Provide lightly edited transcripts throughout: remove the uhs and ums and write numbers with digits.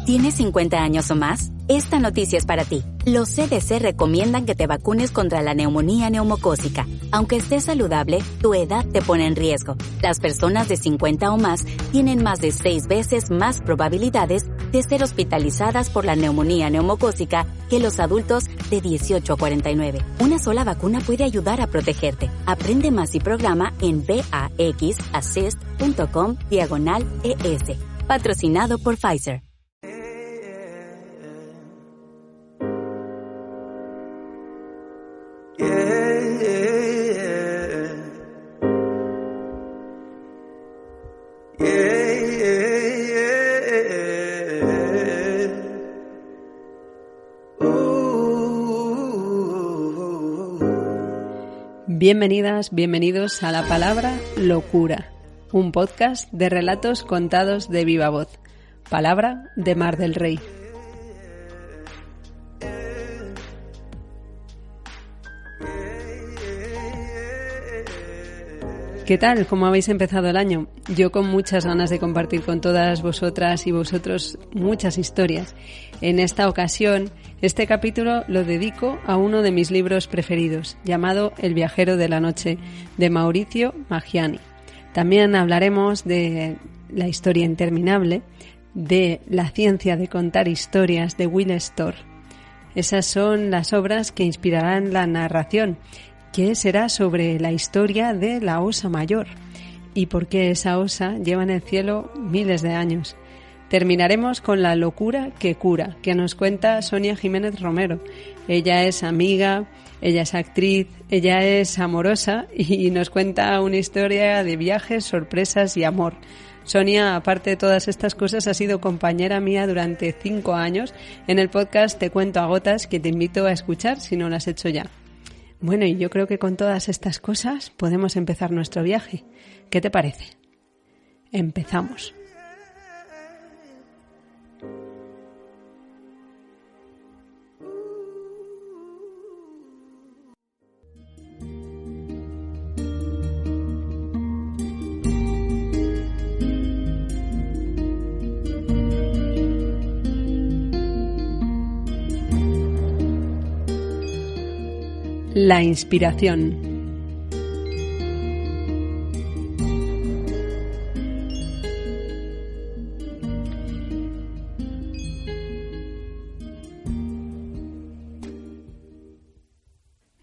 ¿Tienes 50 años o más? Esta noticia es para ti. Los CDC recomiendan que te vacunes contra la neumonía neumocócica. Aunque estés saludable, tu edad te pone en riesgo. Las personas de 50 o más tienen más de 6 veces más probabilidades de ser hospitalizadas por la neumonía neumocócica que los adultos de 18 a 49. Una sola vacuna puede ayudar a protegerte. Aprende más y programa en vaxassist.com/ES. Patrocinado por Pfizer. Bienvenidas, bienvenidos a La Palabra Locura, un podcast de relatos contados de viva voz. Palabra de Mar del Rey. ¿Qué tal? ¿Cómo habéis empezado el año? Yo con muchas ganas de compartir con todas vosotras y vosotros muchas historias. En esta ocasión, este capítulo lo dedico a uno de mis libros preferidos, llamado El viajero de la noche, de Maurizio Maggiani. También hablaremos de La historia interminable, de La ciencia de contar historias, de Will Storr. Esas son las obras que inspirarán la narración, que será sobre la historia de la Osa Mayor y por qué esa osa lleva en el cielo miles de años. Terminaremos con La locura que cura, que nos cuenta Sonia Jiménez Romero. Ella es amiga, ella es actriz, ella es amorosa y nos cuenta una historia de viajes, sorpresas y amor. Sonia, aparte de todas estas cosas, ha sido compañera mía durante 5 años en el podcast Te cuento a gotas, que te invito a escuchar si no lo has hecho ya. Bueno, y yo creo que con todas estas cosas podemos empezar nuestro viaje. ¿Qué te parece? Empezamos. La inspiración.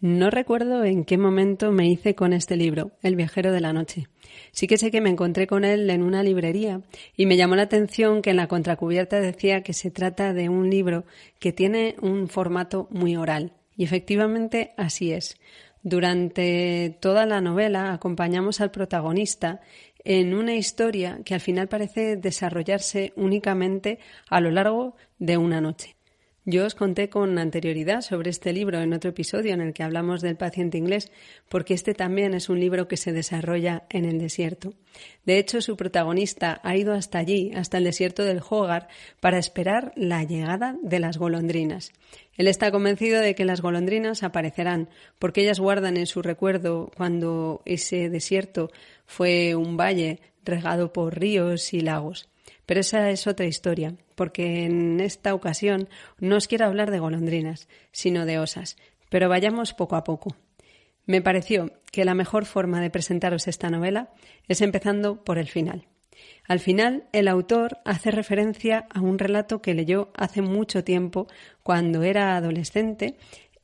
No recuerdo en qué momento me hice con este libro, El viajero de la noche. Sí que sé que me encontré con él en una librería y me llamó la atención que en la contracubierta decía que se trata de un libro que tiene un formato muy oral. Y efectivamente así es. Durante toda la novela acompañamos al protagonista en una historia que al final parece desarrollarse únicamente a lo largo de una noche. Yo os conté con anterioridad sobre este libro en otro episodio en el que hablamos del paciente inglés, porque este también es un libro que se desarrolla en el desierto. De hecho, su protagonista ha ido hasta allí, hasta el desierto del Hogar, para esperar la llegada de las golondrinas. Él está convencido de que las golondrinas aparecerán, porque ellas guardan en su recuerdo cuando ese desierto fue un valle regado por ríos y lagos. Pero esa es otra historia, porque en esta ocasión no os quiero hablar de golondrinas, sino de osas, pero vayamos poco a poco. Me pareció que la mejor forma de presentaros esta novela es empezando por el final. Al final, el autor hace referencia a un relato que leyó hace mucho tiempo, cuando era adolescente,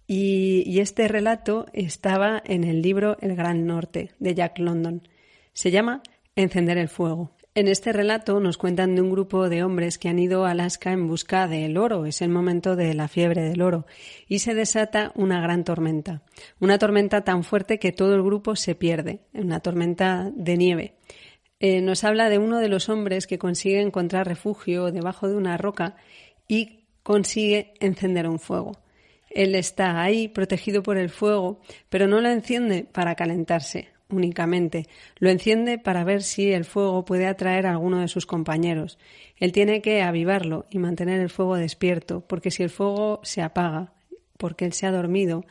y este relato estaba en el libro El Gran Norte, de Jack London. Se llama Encender el fuego. En este relato nos cuentan de un grupo de hombres que han ido a Alaska en busca del oro, es el momento de la fiebre del oro, y se desata una gran tormenta. Una tormenta tan fuerte que todo el grupo se pierde, una tormenta de nieve. Nos habla de uno de los hombres que consigue encontrar refugio debajo de una roca y consigue encender un fuego. Él está ahí protegido por el fuego, pero no lo enciende para calentarse únicamente. Lo enciende para ver si el fuego puede atraer a alguno de sus compañeros. Él tiene que avivarlo y mantener el fuego despierto, porque si el fuego se apaga, porque él se ha dormido,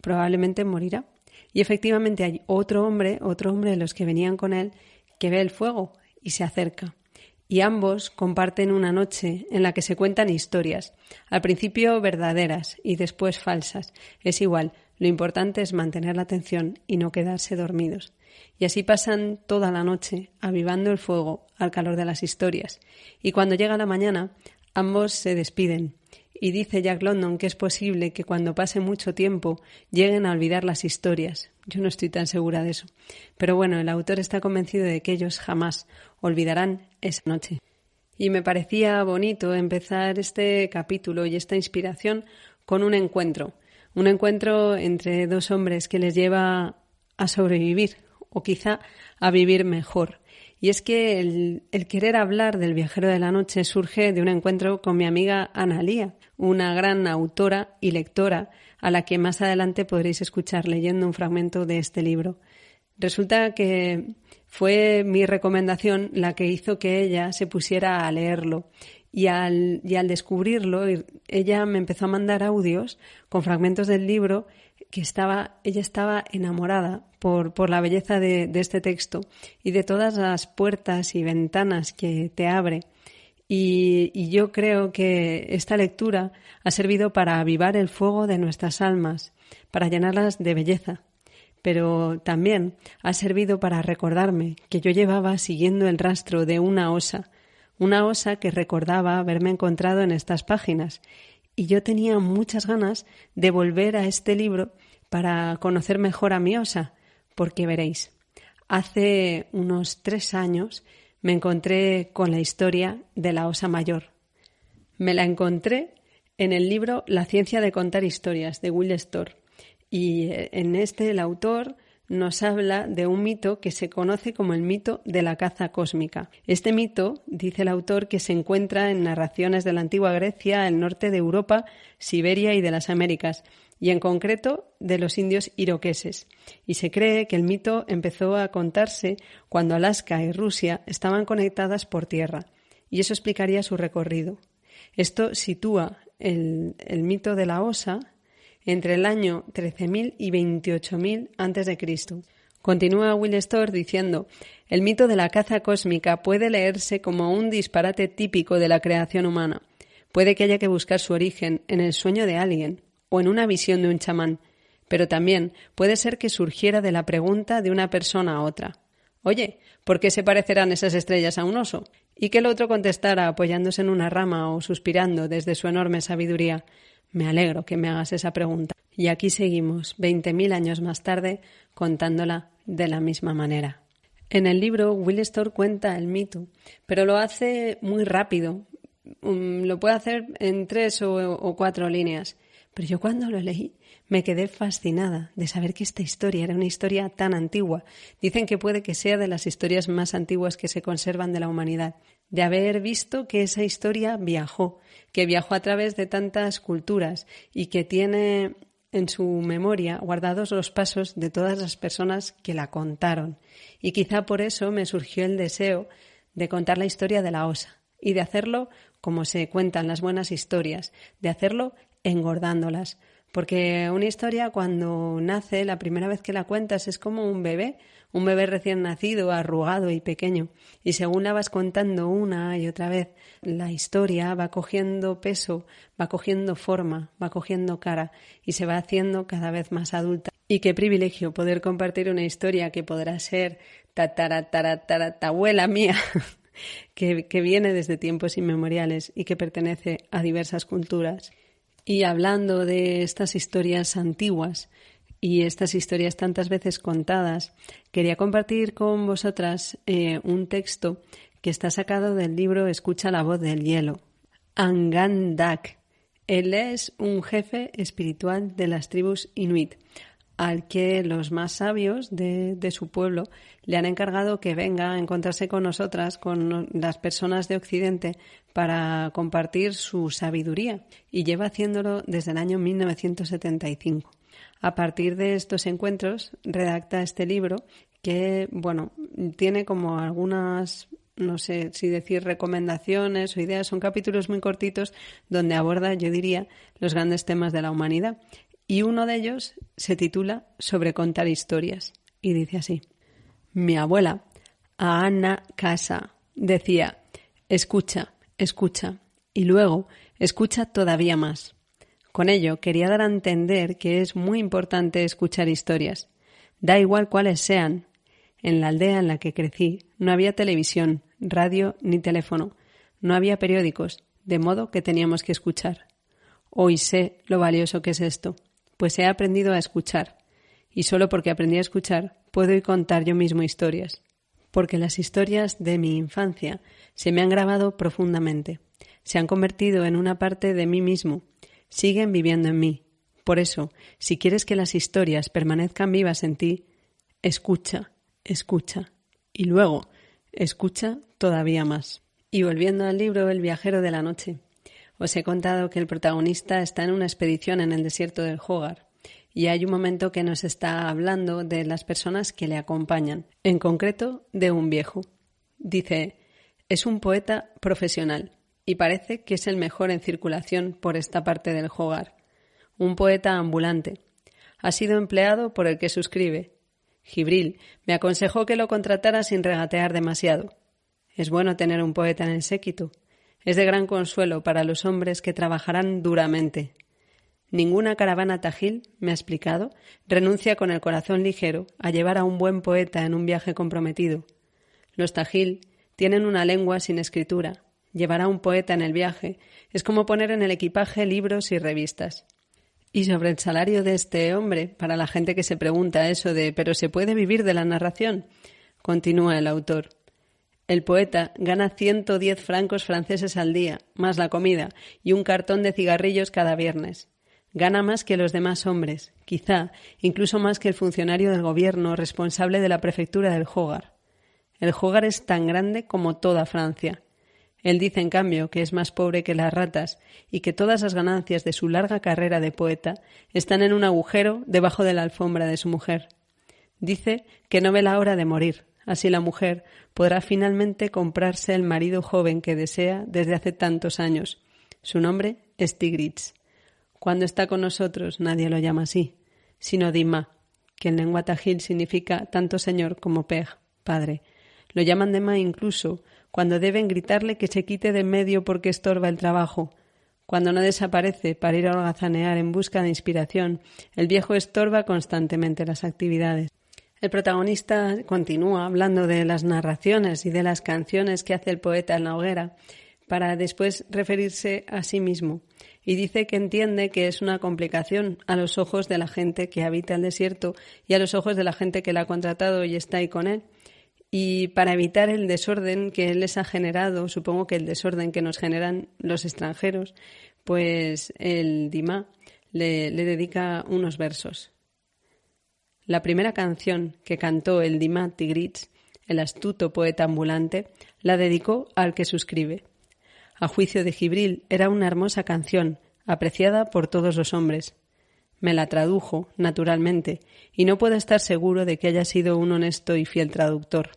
probablemente morirá. Y efectivamente hay otro hombre de los que venían con él, que ve el fuego y se acerca. y ambos comparten una noche en la que se cuentan historias, al principio verdaderas y después falsas. Es igual, lo importante es mantener la atención y no quedarse dormidos. Y así pasan toda la noche, avivando el fuego al calor de las historias. Y cuando llega la mañana, ambos se despiden. Y dice Jack London que es posible que cuando pase mucho tiempo lleguen a olvidar las historias. Yo no estoy tan segura de eso. Pero bueno, el autor está convencido de que ellos jamás olvidarán esa noche. Y me parecía bonito empezar este capítulo y esta inspiración con un encuentro. Un encuentro entre dos hombres que les lleva a sobrevivir o quizá a vivir mejor. Y es que el querer hablar del viajero de la noche surge de un encuentro con mi amiga Ana Lía, una gran autora y lectora a la que más adelante podréis escuchar leyendo un fragmento de este libro. Resulta que fue mi recomendación la que hizo que ella se pusiera a leerlo y al descubrirlo ella me empezó a mandar audios con fragmentos del libro que ella estaba enamorada por la belleza de este texto y de todas las puertas y ventanas que te abre. Y yo creo que esta lectura ha servido para avivar el fuego de nuestras almas, para llenarlas de belleza. Pero también ha servido para recordarme que yo llevaba siguiendo el rastro de una osa que recordaba haberme encontrado en estas páginas. Y yo tenía muchas ganas de volver a este libro para conocer mejor a mi osa, porque veréis, hace unos 3 años me encontré con la historia de la osa mayor. Me la encontré en el libro La ciencia de contar historias, de Will Storr. Y en este el autor nos habla de un mito que se conoce como el mito de la caza cósmica. Este mito, dice el autor, que se encuentra en narraciones de la antigua Grecia, el norte de Europa, Siberia y de las Américas, y en concreto de los indios iroqueses. Y se cree que el mito empezó a contarse cuando Alaska y Rusia estaban conectadas por tierra, y eso explicaría su recorrido. Esto sitúa el mito de la osa entre el año 13.000 y 28.000 a.C. Continúa Will Storr diciendo: el mito de la caza cósmica puede leerse como un disparate típico de la creación humana. Puede que haya que buscar su origen en el sueño de alguien o en una visión de un chamán, pero también puede ser que surgiera de la pregunta de una persona a otra. Oye, ¿por qué se parecerán esas estrellas a un oso? Y que el otro contestara apoyándose en una rama o suspirando desde su enorme sabiduría: me alegro que me hagas esa pregunta. Y aquí seguimos, 20.000 años más tarde, contándola de la misma manera. En el libro, Will Storr cuenta el mito, pero lo hace muy rápido. Lo puede hacer en 3 o 4 líneas. Pero yo cuando lo leí me quedé fascinada de saber que esta historia era una historia tan antigua. Dicen que puede que sea de las historias más antiguas que se conservan de la humanidad. De haber visto que esa historia que viajó a través de tantas culturas y que tiene en su memoria guardados los pasos de todas las personas que la contaron. Y quizá por eso me surgió el deseo de contar la historia de la osa y de hacerlo como se cuentan las buenas historias, de hacerlo engordándolas. Porque una historia cuando nace, la primera vez que la cuentas es como un bebé recién nacido, arrugado y pequeño. Y según la vas contando una y otra vez, la historia va cogiendo peso, va cogiendo forma, va cogiendo cara y se va haciendo cada vez más adulta. Y qué privilegio poder compartir una historia que podrá ser tataratataratatarabuela mía, que viene desde tiempos inmemoriales y que pertenece a diversas culturas. Y hablando de estas historias antiguas y estas historias tantas veces contadas, quería compartir con vosotras un texto que está sacado del libro Escucha la voz del hielo. Angan Dak. Él es un jefe espiritual de las tribus inuit, al que los más sabios de su pueblo le han encargado que venga a encontrarse con nosotras, con las personas de Occidente, para compartir su sabiduría, y lleva haciéndolo desde el año 1975. A partir de estos encuentros redacta este libro que, tiene como algunas, no sé si decir recomendaciones o ideas, son capítulos muy cortitos donde aborda, yo diría, los grandes temas de la humanidad. Y uno de ellos se titula Sobre contar historias y dice así: mi abuela, Ana Casa, decía: Escucha, escucha, y luego escucha todavía más. Con ello quería dar a entender que es muy importante escuchar historias. Da igual cuáles sean. En la aldea en la que crecí no había televisión, radio ni teléfono. No había periódicos, de modo que teníamos que escuchar. Hoy sé lo valioso que es esto, pues he aprendido a escuchar. Y solo porque aprendí a escuchar puedo ir contar yo mismo historias. Porque las historias de mi infancia se me han grabado profundamente. Se han convertido en una parte de mí mismo. Siguen viviendo en mí. Por eso, si quieres que las historias permanezcan vivas en ti, escucha, escucha. Y luego, escucha todavía más. Y volviendo al libro El viajero de la noche, os he contado que el protagonista está en una expedición en el desierto del Hogar y hay un momento que nos está hablando de las personas que le acompañan, en concreto de un viejo. Dice, es un poeta profesional y parece que es el mejor en circulación por esta parte del Hogar. Un poeta ambulante. Ha sido empleado por el que suscribe. Jibril me aconsejó que lo contratara sin regatear demasiado. Es bueno tener un poeta en el séquito. Es de gran consuelo para los hombres que trabajarán duramente. Ninguna caravana tajil, me ha explicado, renuncia con el corazón ligero a llevar a un buen poeta en un viaje comprometido. Los tajil tienen una lengua sin escritura. Llevar a un poeta en el viaje es como poner en el equipaje libros y revistas. Y sobre el salario de este hombre, para la gente que se pregunta eso de ¿pero se puede vivir de la narración?, continúa el autor. El poeta gana 110 francos franceses al día, más la comida, y un cartón de cigarrillos cada viernes. Gana más que los demás hombres, quizá incluso más que el funcionario del gobierno responsable de la prefectura del Hogar. El Hogar es tan grande como toda Francia. Él dice, en cambio, que es más pobre que las ratas y que todas las ganancias de su larga carrera de poeta están en un agujero debajo de la alfombra de su mujer. Dice que no ve la hora de morir. Así la mujer podrá finalmente comprarse el marido joven que desea desde hace tantos años. Su nombre es Tigritz. Cuando está con nosotros nadie lo llama así, sino Dima, que en lengua tajil significa tanto señor como pej, padre. Lo llaman Dima incluso cuando deben gritarle que se quite de en medio porque estorba el trabajo. Cuando no desaparece para ir a holgazanear en busca de inspiración, el viejo estorba constantemente las actividades. El protagonista continúa hablando de las narraciones y de las canciones que hace el poeta en la hoguera, para después referirse a sí mismo, y dice que entiende que es una complicación a los ojos de la gente que habita el desierto y a los ojos de la gente que la ha contratado y está ahí con él. Y para evitar el desorden que él les ha generado, supongo que el desorden que nos generan los extranjeros, pues el Dima le dedica unos versos. La primera canción que cantó el Dima Tigritz, el astuto poeta ambulante, la dedicó al que suscribe. A juicio de Jibril era una hermosa canción, apreciada por todos los hombres. Me la tradujo, naturalmente, y no puedo estar seguro de que haya sido un honesto y fiel traductor.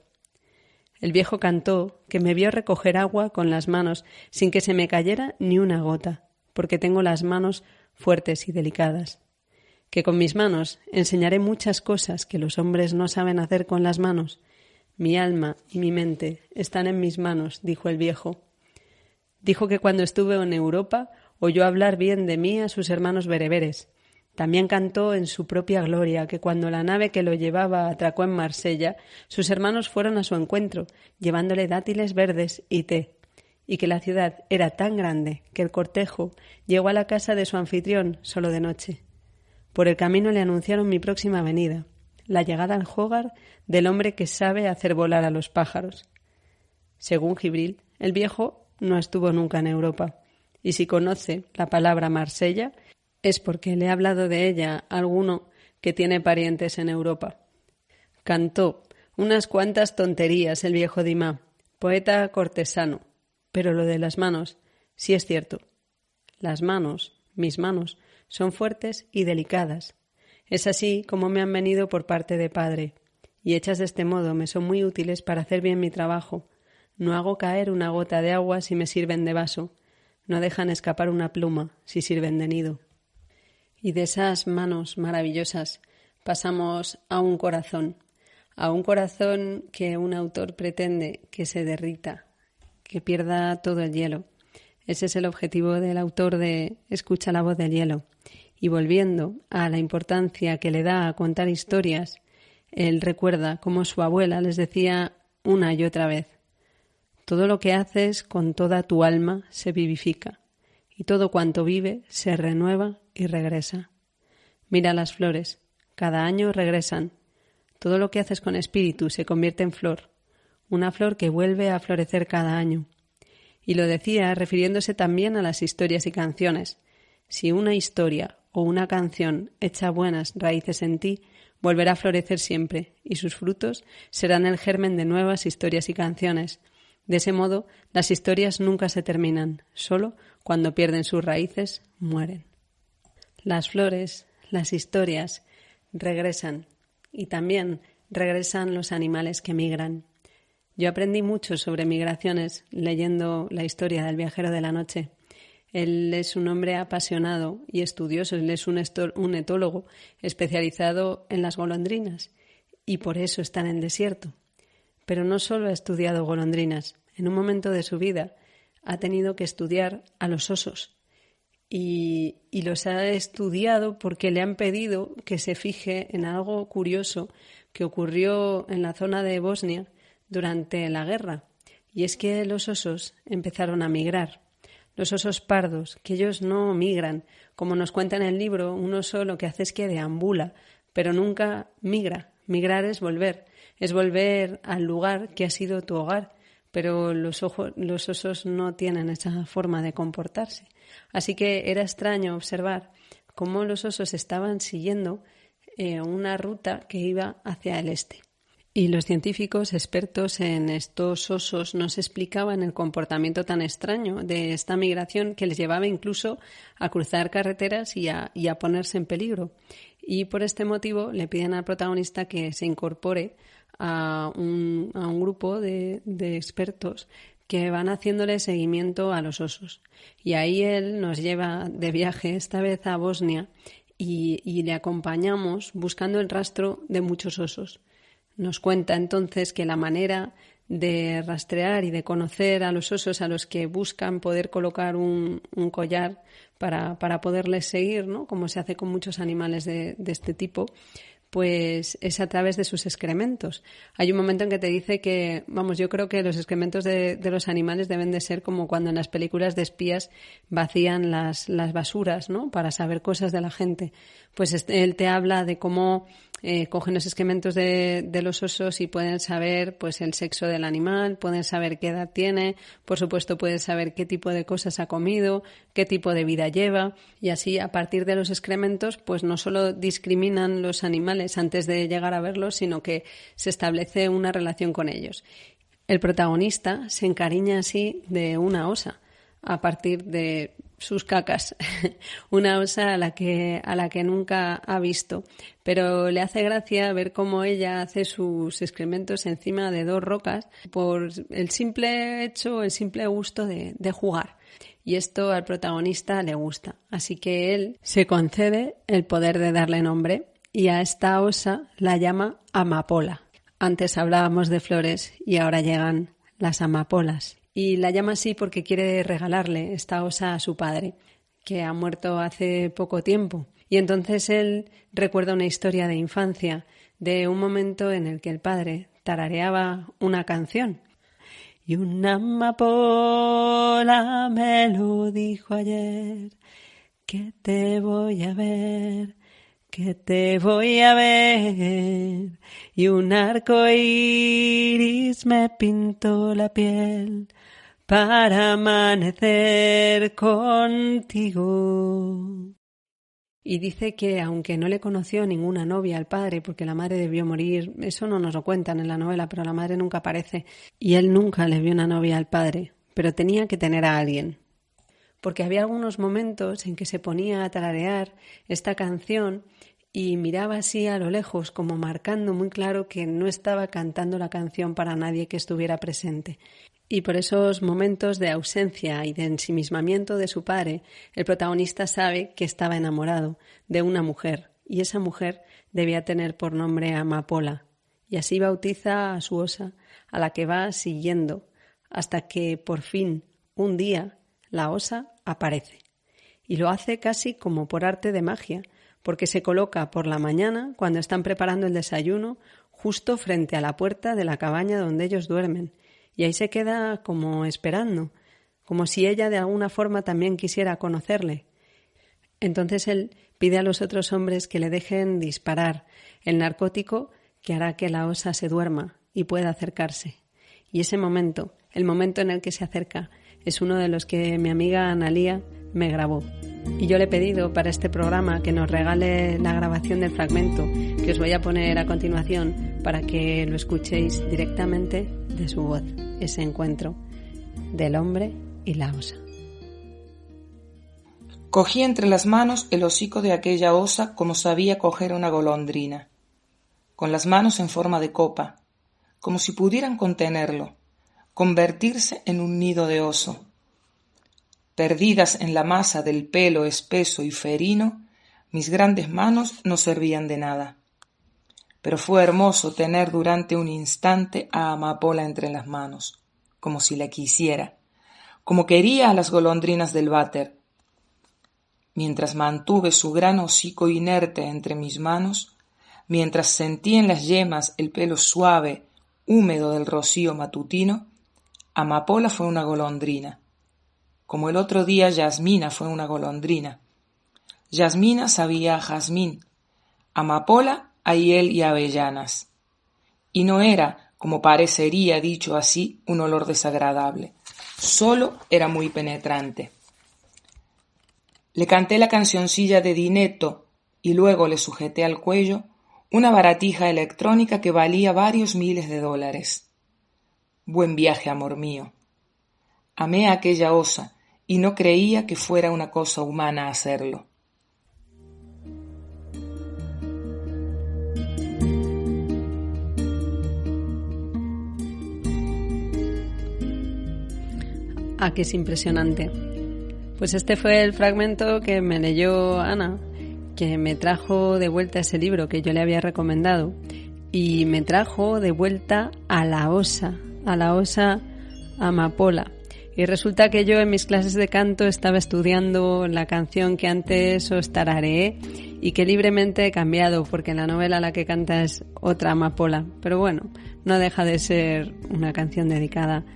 El viejo cantó que me vio recoger agua con las manos sin que se me cayera ni una gota, porque tengo las manos fuertes y delicadas. Que con mis manos enseñaré muchas cosas que los hombres no saben hacer con las manos. Mi alma y mi mente están en mis manos, dijo el viejo. Dijo que cuando estuve en Europa oyó hablar bien de mí a sus hermanos bereberes. También cantó en su propia gloria que cuando la nave que lo llevaba atracó en Marsella, sus hermanos fueron a su encuentro, llevándole dátiles verdes y té, y que la ciudad era tan grande que el cortejo llegó a la casa de su anfitrión solo de noche. Por el camino le anunciaron mi próxima venida, la llegada al Hogar del hombre que sabe hacer volar a los pájaros. Según Jibril, el viejo no estuvo nunca en Europa, y si conoce la palabra Marsella es porque le ha hablado de ella a alguno que tiene parientes en Europa. Cantó unas cuantas tonterías el viejo Dima, poeta cortesano, pero lo de las manos sí es cierto. Las manos, mis manos, son fuertes y delicadas. Es así como me han venido por parte de padre, y hechas de este modo me son muy útiles para hacer bien mi trabajo. No hago caer una gota de agua si me sirven de vaso, no dejan escapar una pluma si sirven de nido. Y de esas manos maravillosas pasamos a un corazón que un autor pretende que se derrita, que pierda todo el hielo. Ese es el objetivo del autor de Escucha la voz del hielo. Y volviendo a la importancia que le da a contar historias, él recuerda cómo su abuela les decía una y otra vez: todo lo que haces con toda tu alma se vivifica, y todo cuanto vive se renueva y regresa. Mira las flores, cada año regresan. Todo lo que haces con espíritu se convierte en flor, una flor que vuelve a florecer cada año. Y lo decía refiriéndose también a las historias y canciones. Si una historia o una canción echa buenas raíces en ti, volverá a florecer siempre, y sus frutos serán el germen de nuevas historias y canciones. De ese modo, las historias nunca se terminan, solo cuando pierden sus raíces, mueren. Las flores, las historias, regresan, y también regresan los animales que migran. Yo aprendí mucho sobre migraciones leyendo la historia del viajero de la noche. Él es un hombre apasionado y estudioso, él es un etólogo especializado en las golondrinas y por eso está en el desierto. Pero no solo ha estudiado golondrinas, en un momento de su vida ha tenido que estudiar a los osos y los ha estudiado porque le han pedido que se fije en algo curioso que ocurrió en la zona de Bosnia durante la guerra, y es que los osos empezaron a migrar. Los osos pardos, que ellos no migran. Como nos cuenta en el libro, un oso lo que hace es que deambula, pero nunca migra. Migrar es volver al lugar que ha sido tu hogar, pero los osos no tienen esa forma de comportarse. Así que era extraño observar cómo los osos estaban siguiendo una ruta que iba hacia el este. Y los científicos expertos en estos osos nos explicaban el comportamiento tan extraño de esta migración que les llevaba incluso a cruzar carreteras y a ponerse en peligro. Y por este motivo le piden al protagonista que se incorpore a un grupo de expertos que van haciéndole seguimiento a los osos. Y ahí él nos lleva de viaje, esta vez a Bosnia, y le acompañamos buscando el rastro de muchos osos. Nos cuenta entonces que la manera de rastrear y de conocer a los osos a los que buscan poder colocar un collar para poderles seguir, ¿no?, como se hace con muchos animales de este tipo, pues es a través de sus excrementos. Hay un momento en que te dice que, yo creo que los excrementos de los animales deben de ser como cuando en las películas de espías vacían las basuras, ¿no?, para saber cosas de la gente. Pues él te habla de cómo cogen los excrementos de los osos y pueden saber pues el sexo del animal, pueden saber qué edad tiene, por supuesto pueden saber qué tipo de cosas ha comido, qué tipo de vida lleva, y así a partir de los excrementos pues no solo discriminan los animales antes de llegar a verlos, sino que se establece una relación con ellos. El protagonista se encariña así de una osa a partir de sus cacas, una osa a la que nunca ha visto, pero le hace gracia ver cómo ella hace sus excrementos encima de dos rocas por el simple gusto de jugar. Y esto al protagonista le gusta, así que él se concede el poder de darle nombre y a esta osa la llama amapola. Antes hablábamos de flores y ahora llegan las amapolas. Y la llama así porque quiere regalarle esta osa a su padre, que ha muerto hace poco tiempo. Y entonces él recuerda una historia de infancia, de un momento en el que el padre tarareaba una canción. Y una amapola me lo dijo ayer, que te voy a ver, que te voy a ver. Y un arco iris me pintó la piel para amanecer contigo. Y dice que aunque no le conoció ninguna novia al padre, porque la madre debió morir, eso no nos lo cuentan en la novela, pero la madre nunca aparece, y él nunca le vio una novia al padre, pero tenía que tener a alguien. Porque había algunos momentos en que se ponía a tararear esta canción y miraba así a lo lejos, como marcando muy claro que no estaba cantando la canción para nadie que estuviera presente. Y por esos momentos de ausencia y de ensimismamiento de su padre, el protagonista sabe que estaba enamorado de una mujer, y esa mujer debía tener por nombre Amapola. Y así bautiza a su osa, a la que va siguiendo hasta que, por fin, un día, la osa aparece. Y lo hace casi como por arte de magia, porque se coloca por la mañana, cuando están preparando el desayuno, justo frente a la puerta de la cabaña donde ellos duermen. Y ahí se queda como esperando, como si ella de alguna forma también quisiera conocerle. Entonces él pide a los otros hombres que le dejen disparar el narcótico que hará que la osa se duerma y pueda acercarse. Y ese momento, el momento en el que se acerca, es uno de los que mi amiga Analía me grabó. Y yo le he pedido para este programa que nos regale la grabación del fragmento que os voy a poner a continuación para que lo escuchéis directamente de su voz, ese encuentro del hombre y la osa. Cogí entre las manos el hocico de aquella osa como sabía coger una golondrina, con las manos en forma de copa, como si pudieran contenerlo, convertirse en un nido de oso. Perdidas en la masa del pelo espeso y ferino, mis grandes manos no servían de nada. Pero fue hermoso tener durante un instante a Amapola entre las manos, como si la quisiera, como quería a las golondrinas del váter. Mientras mantuve su gran hocico inerte entre mis manos, mientras sentí en las yemas el pelo suave, húmedo del rocío matutino, Amapola fue una golondrina. Como el otro día Yasmina fue una golondrina. Yasmina sabía a jazmín, Amapola a hiel y avellanas. Y no era, como parecería dicho así, un olor desagradable. Solo era muy penetrante. Le canté la cancioncilla de Dinetto y luego le sujeté al cuello una baratija electrónica que valía varios miles de dólares. Buen viaje, amor mío. Amé a aquella osa y no creía que fuera una cosa humana hacerlo. Ah, que es impresionante. Pues este fue el fragmento que me leyó Ana, que me trajo de vuelta ese libro que yo le había recomendado y me trajo de vuelta a la osa Amapola. Y resulta que yo en mis clases de canto estaba estudiando la canción que antes os tarareé y que libremente he cambiado porque en la novela la que canta es otra Amapola. Pero bueno, no deja de ser una canción dedicada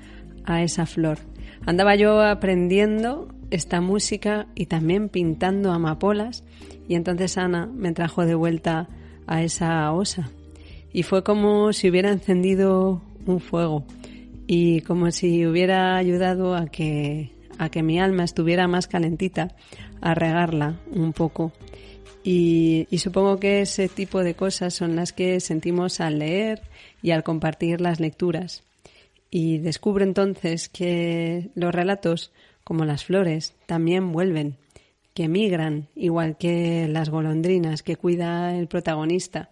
a esa flor. Andaba yo aprendiendo esta música y también pintando amapolas y entonces Ana me trajo de vuelta a esa osa y fue como si hubiera encendido un fuego y como si hubiera ayudado a que mi alma estuviera más calentita, a regarla un poco. Y supongo que ese tipo de cosas son las que sentimos al leer y al compartir las lecturas. Y descubro entonces que los relatos, como las flores, también vuelven, que migran, igual que las golondrinas que cuida el protagonista.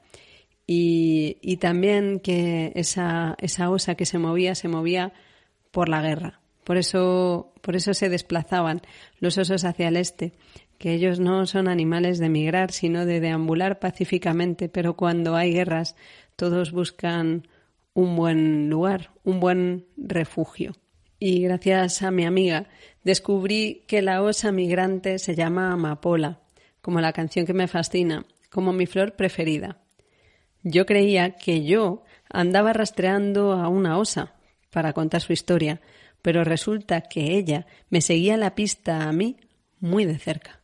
Y también que esa osa que se movía por la guerra. Por eso se desplazaban los osos hacia el este, que ellos no son animales de migrar, sino de deambular pacíficamente, pero cuando hay guerras todos buscan un buen lugar, un buen refugio. Y gracias a mi amiga descubrí que la osa migrante se llama amapola, como la canción que me fascina, como mi flor preferida. Yo creía que yo andaba rastreando a una osa para contar su historia, pero resulta que ella me seguía la pista a mí muy de cerca.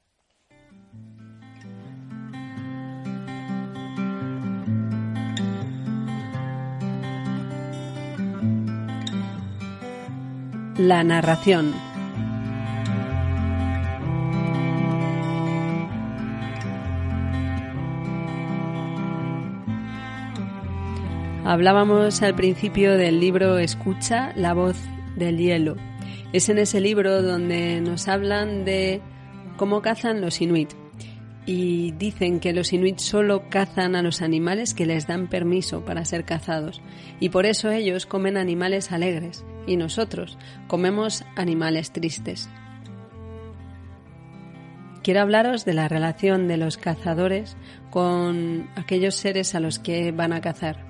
La narración. Hablábamos al principio del libro Escucha la voz del hielo. Es en ese libro donde nos hablan de cómo cazan los inuit. Y dicen que los inuit solo cazan a los animales que les dan permiso para ser cazados. Y por eso ellos comen animales alegres y nosotros comemos animales tristes. Quiero hablaros de la relación de los cazadores con aquellos seres a los que van a cazar.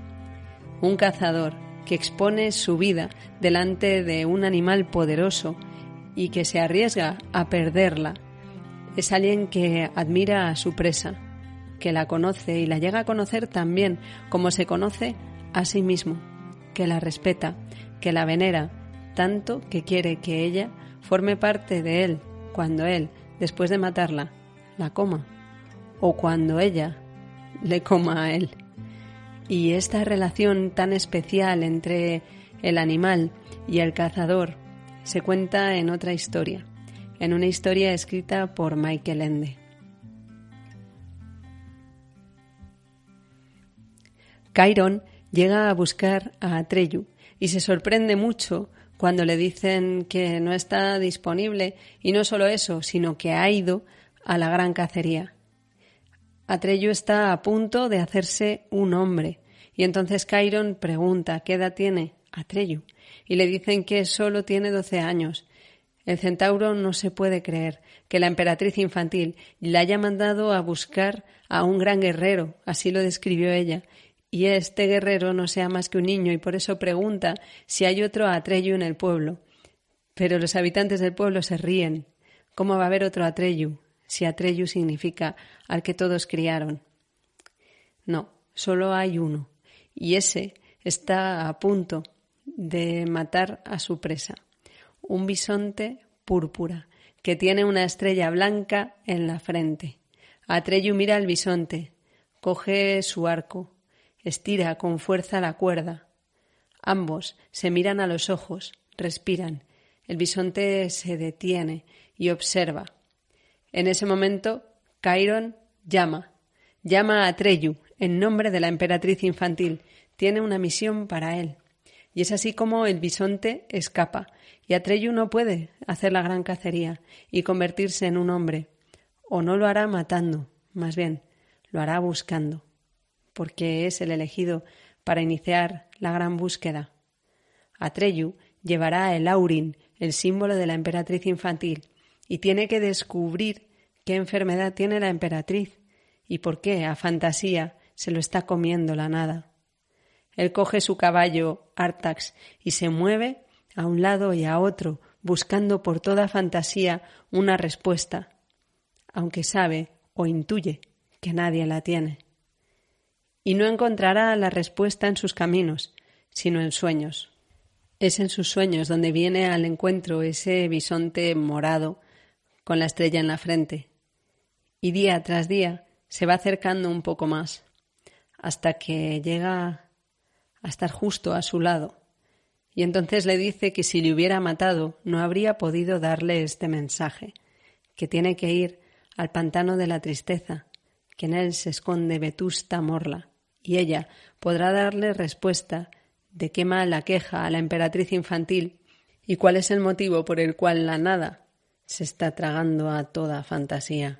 Un cazador que expone su vida delante de un animal poderoso y que se arriesga a perderla. Es alguien que admira a su presa, que la conoce y la llega a conocer también como se conoce a sí mismo, que la respeta, que la venera, tanto que quiere que ella forme parte de él cuando él, después de matarla, la coma, o cuando ella le coma a él. Y esta relación tan especial entre el animal y el cazador se cuenta en otra historia, en una historia escrita por Michael Ende. Chiron llega a buscar a Atreyu y se sorprende mucho cuando le dicen que no está disponible, y no solo eso, sino que ha ido a la gran cacería. Atreyu está a punto de hacerse un hombre y entonces Chiron pregunta ¿qué edad tiene Atreyu? Y le dicen que solo tiene 12 años. El centauro no se puede creer que la emperatriz infantil le haya mandado a buscar a un gran guerrero, así lo describió ella, y este guerrero no sea más que un niño y por eso pregunta si hay otro Atreyu en el pueblo. Pero los habitantes del pueblo se ríen. ¿Cómo va a haber otro Atreyu si Atreyu significa al que todos criaron? No, solo hay uno, y ese está a punto de matar a su presa, un bisonte púrpura que tiene una estrella blanca en la frente. Atreyu mira al bisonte, coge su arco, estira con fuerza la cuerda. Ambos se miran a los ojos, respiran. El bisonte se detiene y observa. En ese momento, Chiron llama a Atreyu en nombre de la emperatriz infantil. Tiene una misión para él. Y es así como el bisonte escapa. Y Atreyu no puede hacer la gran cacería y convertirse en un hombre. O no lo hará matando, más bien, lo hará buscando, porque es el elegido para iniciar la gran búsqueda. Atreyu llevará el Aurin, el símbolo de la emperatriz infantil, y tiene que descubrir qué enfermedad tiene la emperatriz y por qué a Fantasía se lo está comiendo la nada. Él coge su caballo Artax y se mueve a un lado y a otro, buscando por toda Fantasía una respuesta, aunque sabe o intuye que nadie la tiene. Y no encontrará la respuesta en sus caminos, sino en sueños. Es en sus sueños donde viene al encuentro ese bisonte morado con la estrella en la frente. Y día tras día se va acercando un poco más, hasta que llega a estar justo a su lado. Y entonces le dice que si le hubiera matado no habría podido darle este mensaje, que tiene que ir al pantano de la tristeza, que en él se esconde Vetusta Morla, y ella podrá darle respuesta de qué mal aqueja a la emperatriz infantil y cuál es el motivo por el cual la nada se está tragando a toda Fantasía.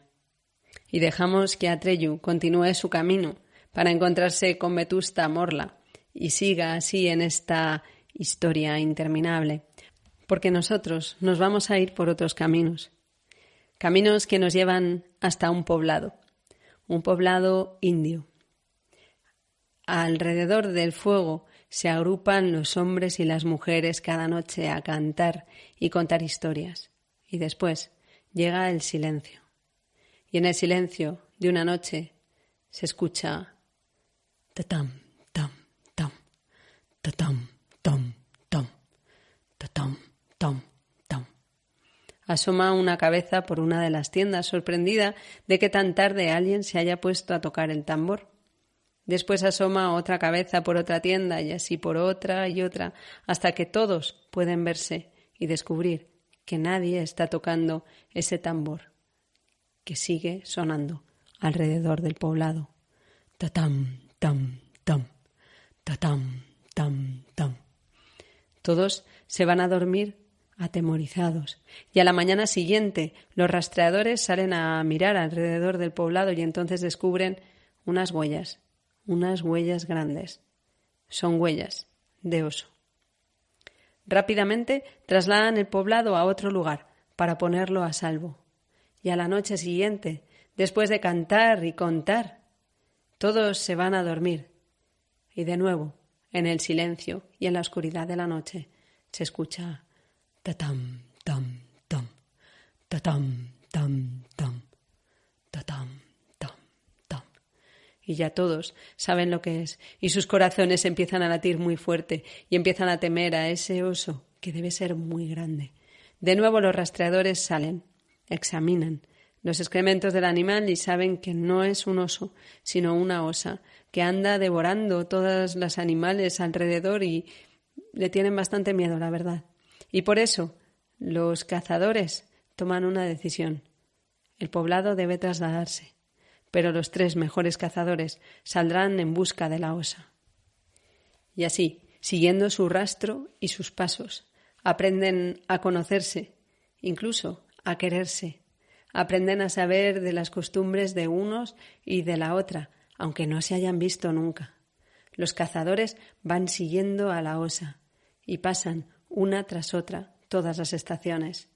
Y dejamos que Atreyu continúe su camino para encontrarse con Vetusta Morla y siga así en esta historia interminable, porque nosotros nos vamos a ir por otros caminos que nos llevan hasta un poblado indio. Alrededor del fuego se agrupan los hombres y las mujeres cada noche a cantar y contar historias. Y después llega el silencio. Y en el silencio de una noche se escucha tatam, tam, tam, tatam, tom, tom, tatam, tom, tom. Asoma una cabeza por una de las tiendas, sorprendida de que tan tarde alguien se haya puesto a tocar el tambor. Después asoma otra cabeza por otra tienda y así por otra y otra, hasta que todos pueden verse y descubrir que nadie está tocando ese tambor que sigue sonando alrededor del poblado. Tatam, tam, tam, tatam, tam, tam. Todos se van a dormir atemorizados y a la mañana siguiente los rastreadores salen a mirar alrededor del poblado y entonces descubren unas huellas grandes. Son huellas de oso. Rápidamente trasladan el poblado a otro lugar para ponerlo a salvo. Y a la noche siguiente, después de cantar y contar, todos se van a dormir. Y de nuevo, En el silencio y en la oscuridad de la noche se escucha tatam, tam, tam, tatam, tam, tam, tatam, tam, tam. Y ya todos saben lo que es, y sus corazones empiezan a latir muy fuerte y empiezan a temer a ese oso que debe ser muy grande. De nuevo los rastreadores salen, examinan los excrementos del animal y saben que no es un oso, sino una osa, que anda devorando todos los animales alrededor y le tienen bastante miedo, la verdad. Y por eso los cazadores toman una decisión. El poblado debe trasladarse, pero los 3 mejores cazadores saldrán en busca de la osa. Y así, siguiendo su rastro y sus pasos, aprenden a conocerse, incluso a quererse. Aprenden a saber de las costumbres de unos y de la otra, aunque no se hayan visto nunca. Los cazadores van siguiendo a la osa y pasan una tras otra todas las estaciones,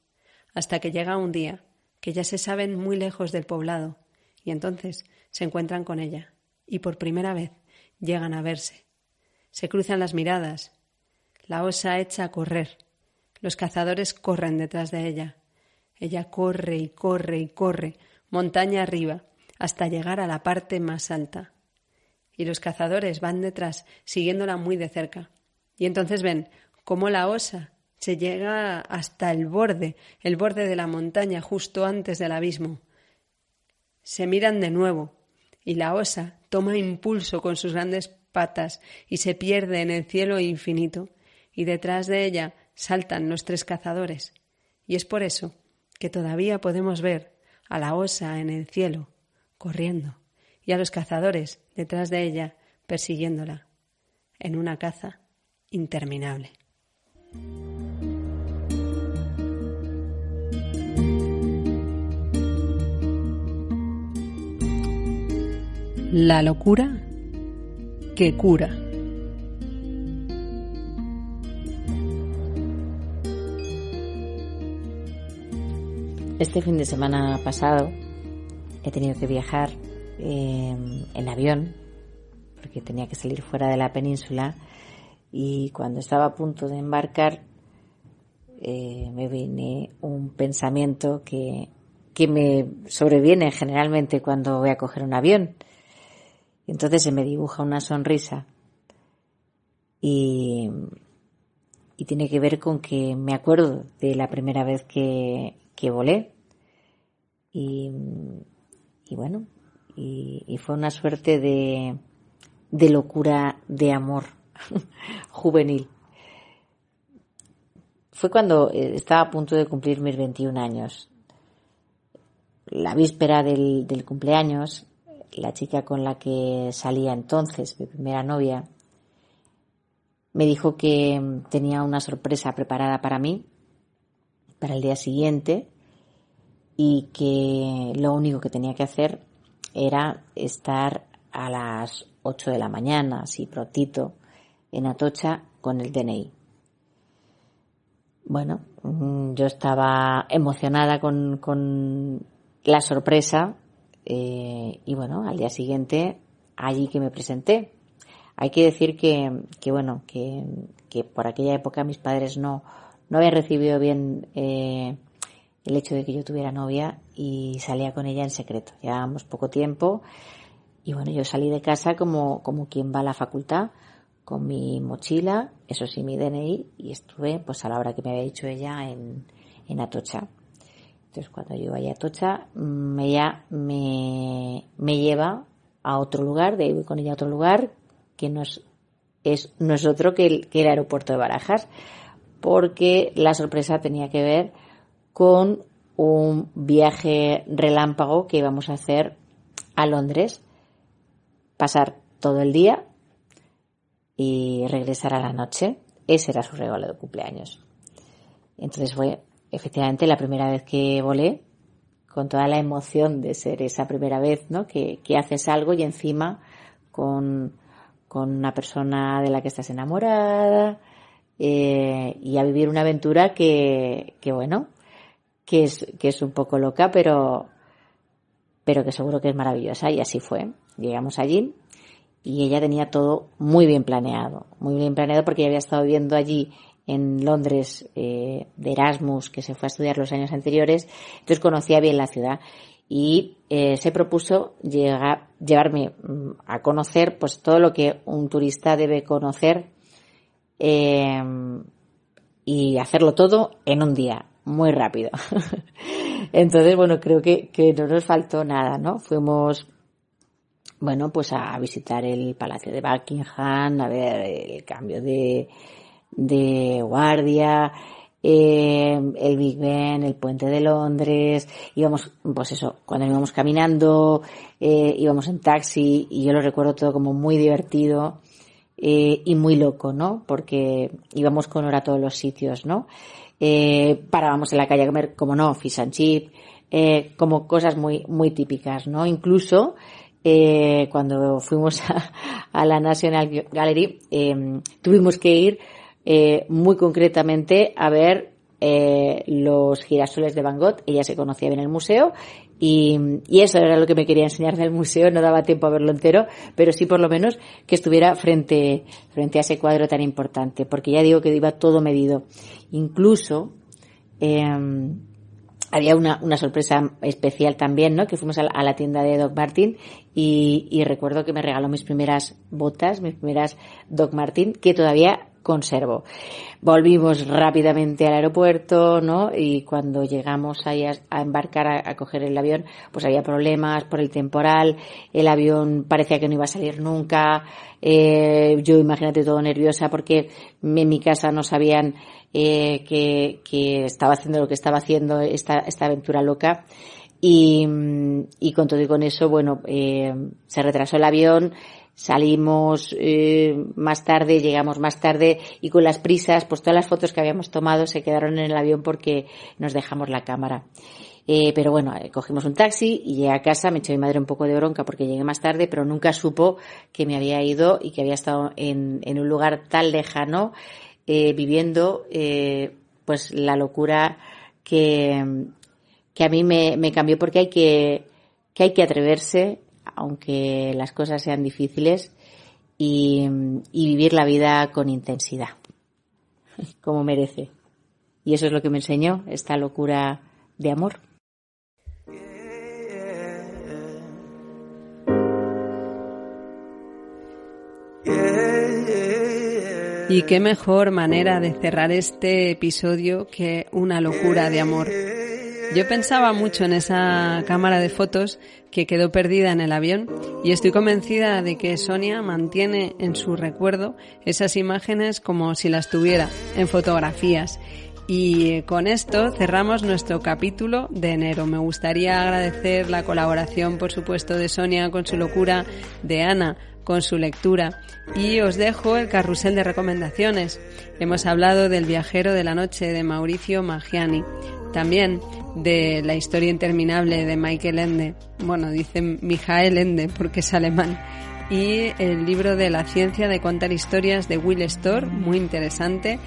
hasta que llega un día que ya se saben muy lejos del poblado y entonces se encuentran con ella y por primera vez llegan a verse. Se cruzan las miradas. La osa echa a correr. Los cazadores corren detrás de ella. Ella corre y corre y corre, montaña arriba, hasta llegar a la parte más alta. Y los cazadores van detrás, siguiéndola muy de cerca. Y entonces ven cómo la osa se llega hasta el borde de la montaña, justo antes del abismo. Se miran de nuevo, y la osa toma impulso con sus grandes patas y se pierde en el cielo infinito. Y detrás de ella saltan los 3 cazadores. Y es por eso que todavía podemos ver a la osa en el cielo, corriendo, y a los cazadores detrás de ella, persiguiéndola, en una caza interminable. La locura que cura. Este fin de semana pasado he tenido que viajar en avión porque tenía que salir fuera de la península y cuando estaba a punto de embarcar me viene un pensamiento que me sobreviene generalmente cuando voy a coger un avión. Entonces se me dibuja una sonrisa y tiene que ver con que me acuerdo de la primera vez que volé y bueno, y fue una suerte de locura de amor juvenil. Fue cuando estaba a punto de cumplir mis 21 años. La víspera del cumpleaños, la chica con la que salía entonces, mi primera novia, me dijo que tenía una sorpresa preparada para mí, para el día siguiente, y que lo único que tenía que hacer era estar a las 8 de la mañana, así prontito, en Atocha con el DNI. Bueno, yo estaba emocionada con la sorpresa y bueno, al día siguiente allí que me presenté. Hay que decir que por aquella época mis padres no habían recibido bien el hecho de que yo tuviera novia y salía con ella en secreto. Llevábamos poco tiempo y bueno, yo salí de casa como quien va a la facultad con mi mochila, eso sí, mi DNI, y estuve pues a la hora que me había dicho ella en Atocha. Entonces cuando yo iba a Atocha, ella me lleva a otro lugar, de ahí voy con ella a otro lugar que no es otro que el aeropuerto de Barajas, porque la sorpresa tenía que ver con un viaje relámpago que íbamos a hacer a Londres, pasar todo el día y regresar a la noche. Ese era su regalo de cumpleaños. Entonces fue efectivamente la primera vez que volé, con toda la emoción de ser esa primera vez, ¿no? Que haces algo y encima con una persona de la que estás enamorada, y a vivir una aventura que es un poco loca, pero que seguro que es maravillosa. Y así fue. Llegamos allí y ella tenía todo muy bien planeado porque ella había estado viviendo allí en Londres de Erasmus, que se fue a estudiar los años anteriores, entonces conocía bien la ciudad y se propuso llevarme a conocer pues todo lo que un turista debe conocer y hacerlo todo en un día, muy rápido. Entonces, bueno, creo que no nos faltó nada, ¿no? Fuimos, bueno, pues a visitar el Palacio de Buckingham, a ver el cambio de guardia, el Big Ben, el Puente de Londres, íbamos, pues eso, cuando íbamos caminando, íbamos en taxi, y yo lo recuerdo todo como muy divertido, y muy loco, ¿no? Porque íbamos con hora a todos los sitios, ¿no? Parábamos en la calle a comer, como no, fish and chip, como cosas muy, muy típicas, ¿no? Incluso, cuando fuimos a la National Gallery, tuvimos que ir muy concretamente a ver los girasoles de Van Gogh. Ella se conocía bien el museo y eso era lo que me quería enseñar del museo. No daba tiempo a verlo entero, pero sí por lo menos que estuviera frente a ese cuadro tan importante, porque ya digo que iba todo medido. Incluso había una sorpresa especial también, ¿no? Que fuimos a la tienda de Doc Martin y recuerdo que me regaló mis primeras botas, mis primeras Doc Martin, que todavía conservo. Volvimos rápidamente al aeropuerto, ¿no? Y cuando llegamos ahí a embarcar, a coger el avión, pues había problemas por el temporal, el avión parecía que no iba a salir nunca, yo imagínate todo nerviosa porque en mi casa no sabían que estaba haciendo lo que estaba haciendo, esta aventura loca. Y con todo y con eso, bueno, se retrasó el avión, salimos más tarde, llegamos más tarde, y con las prisas, pues todas las fotos que habíamos tomado se quedaron en el avión porque nos dejamos la cámara. Pero bueno, cogimos un taxi y llegué a casa. Me echó mi madre un poco de bronca porque llegué más tarde, pero nunca supo que me había ido y que había estado en un lugar tan lejano, viviendo pues la locura que a mí me cambió, porque hay que atreverse, aunque las cosas sean difíciles, y vivir la vida con intensidad, como merece. Y eso es lo que me enseñó esta locura de amor. Y qué mejor manera de cerrar este episodio que una locura de amor. Yo pensaba mucho en esa cámara de fotos que quedó perdida en el avión y estoy convencida de que Sonia mantiene en su recuerdo esas imágenes como si las tuviera en fotografías. Y con esto cerramos nuestro capítulo de enero. Me gustaría agradecer la colaboración, por supuesto, de Sonia con su locura, de Ana con su lectura, y os dejo el carrusel de recomendaciones. Hemos hablado del Viajero de la Noche de Mauricio Maggiani, también de La Historia Interminable de Michael Ende, bueno, dicen Michael Ende porque es alemán, y el libro de La Ciencia de Contar Historias de Will Storr, muy interesante,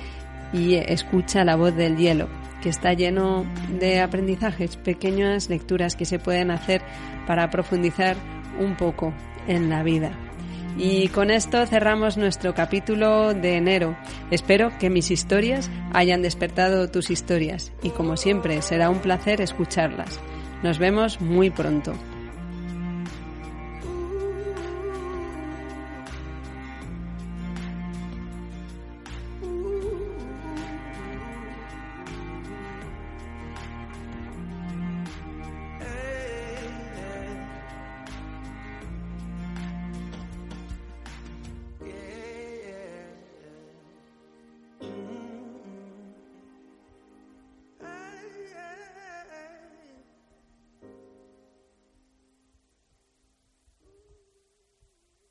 y Escucha la Voz del Hielo, que está lleno de aprendizajes, pequeñas lecturas que se pueden hacer para profundizar un poco en la vida. Y con esto cerramos nuestro capítulo de enero. Espero que mis historias hayan despertado tus historias y, como siempre, será un placer escucharlas. Nos vemos muy pronto.